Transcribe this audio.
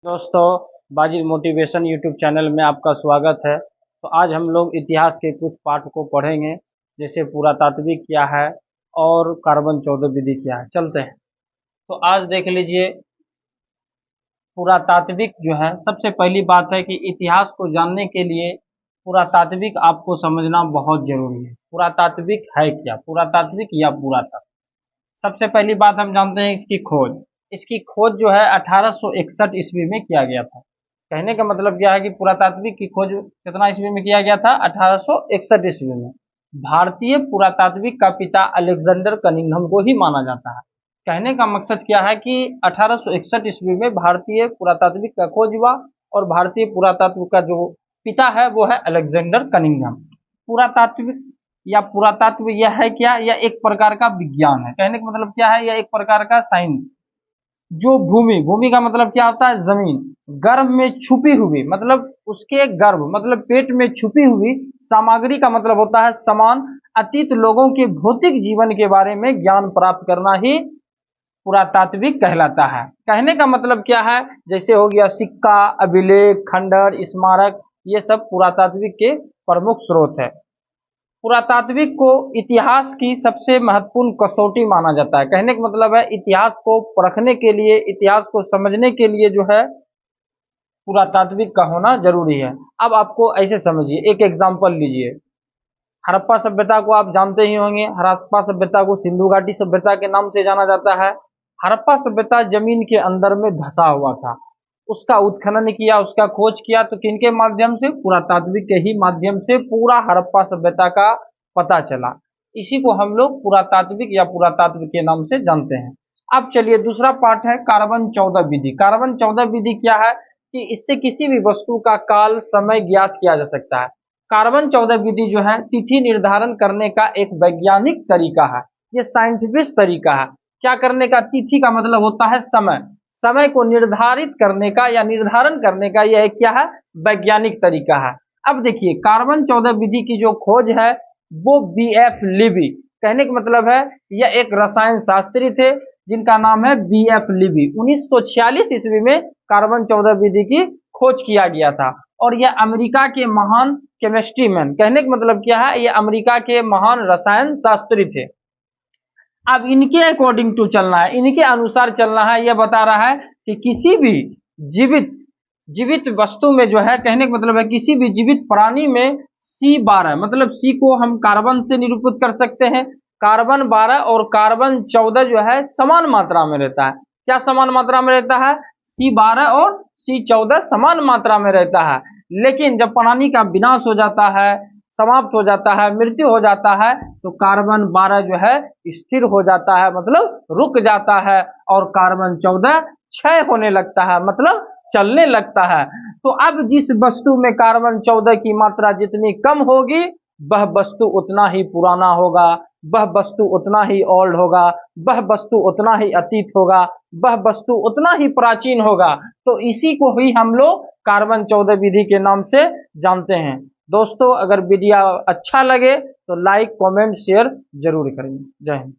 दोस्तों, बाजिल motivation YouTube channel में आपका स्वागत है। तो आज हम लोग इतिहास के कुछ पाठ को पढ़ेंगे, जैसे पुरातात्विक क्या है और कार्बन 14 विधि क्या है। चलते हैं। तो आज देख लीजिए, पुरातात्विक जो है, सबसे पहली बात है कि इतिहास को जानने के लिए पुरातात्विक आपको समझना बहुत जरूरी है। पुरातात्विक है क्या? पुरातात्विक या पुरातत्व। सबसे पहली बात हम जानते हैं इसकी खोज। इसकी खोज जो है 1861 ईस्वी में किया गया था। कहने का मतलब क्या है कि पुरातात्विक की खोज कितना ईस्वी में किया गया था? 1861 ईस्वी में। भारतीय पुरातात्विक का पिता अलेक्जेंडर कनिंघम को ही माना जाता है। कहने का मकसद क्या है कि 1861 ईस्वी में भारतीय पुरातात्विक का खोज हुआ और भारतीय पुरातत्व का जो पिता है वो है अलेक्जेंडर कनिंघम। पुरातात्विक या पुरातत्व यह है क्या? यह एक प्रकार का विज्ञान है। कहने का मतलब क्या है? यह एक प्रकार का साइंस। जो भूमि का मतलब क्या होता है? जमीन। गर्भ में छुपी हुई मतलब उसके गर्भ मतलब पेट में छुपी हुई सामग्री का मतलब होता है समान अतीत लोगों के भौतिक जीवन के बारे में ज्ञान प्राप्त करना ही पुरातात्विक कहलाता है। कहने का मतलब क्या है? जैसे हो गया सिक्का, अभिलेख, खंडहर, स्मारक, ये सब पुरातात्विक के प्रमुख स्रोत है। पुरातात्विक को इतिहास की सबसे महत्वपूर्ण कसौटी माना जाता है। कहने का मतलब है इतिहास को परखने के लिए, इतिहास को समझने के लिए जो है पुरातात्विक का होना जरूरी है। अब आपको ऐसे समझिए, एक एग्जांपल लीजिए। हड़प्पा सभ्यता को आप जानते ही होंगे। हड़प्पा सभ्यता को सिंधु घाटी सभ्यता के नाम से जाना जाता है। हड़प्पा सभ्यता जमीन के अंदर में धंसा हुआ था। उसका उत्खनन किया, उसका खोज किया, तो किनके माध्यम से? पुरातात्विक के ही माध्यम से पूरा हड़प्पा सभ्यता का पता चला। इसी को हम लोग पुरातात्विक या पुरातत्व के नाम से जानते हैं। अब चलिए, दूसरा पार्ट है कार्बन 14 विधि। कार्बन 14 विधि क्या है कि इससे किसी भी वस्तु का काल समय ज्ञात किया जा सकता है। कार्बन 14 विधि जो है तिथि निर्धारण करने का एक वैज्ञानिक तरीका है। ये साइंटिफिक तरीका है। क्या करने का? तिथि का मतलब होता है समय। समय को निर्धारित करने का या निर्धारण करने का यह क्या है? वैज्ञानिक तरीका है। अब देखिए, कार्बन 14 विधि की जो खोज है वो बीएफ लिबी। कहने का मतलब है यह एक रसायन शास्त्री थे जिनका नाम है बीएफ लिबी। 1946 ईस्वी में कार्बन 14 विधि की खोज किया गया था और यह अमेरिका के महान केमिस्ट्री मैन। कहने का मतलब क्या है? यह अमेरिका के महान रसायन शास्त्री थे। अब इनके अकॉर्डिंग टू चलना है, इनके अनुसार चलना है। यह बता रहा है कि किसी भी जीवित वस्तु में जो है, कहने का मतलब है किसी भी जीवित प्राणी में C12 मतलब C को हम कार्बन से निरूपित कर सकते हैं। कार्बन 12 और कार्बन 14 जो है समान मात्रा में रहता है। क्या समान मात्रा में रहता है? C12 और C14 समान मात्रा में रहता है। लेकिन जब प्राणी का विनाश हो जाता है, समाप्त हो जाता है, मृत्यु हो जाता है, तो कार्बन 12 जो है स्थिर हो जाता है मतलब रुक जाता है और कार्बन 14 क्षय होने लगता है मतलब चलने लगता है। तो अब जिस वस्तु में कार्बन 14 की मात्रा जितनी कम होगी वह वस्तु उतना ही पुराना होगा, वह वस्तु उतना ही ओल्ड होगा, वह वस्तु उतना ही अतीत होगा, वह वस्तु उतना ही प्राचीन होगा। तो इसी को ही हम लोग कार्बन 14 विधि के नाम से जानते हैं। दोस्तों, अगर वीडियो अच्छा लगे तो लाइक, कमेंट, शेयर जरूर करें। जय हिंद।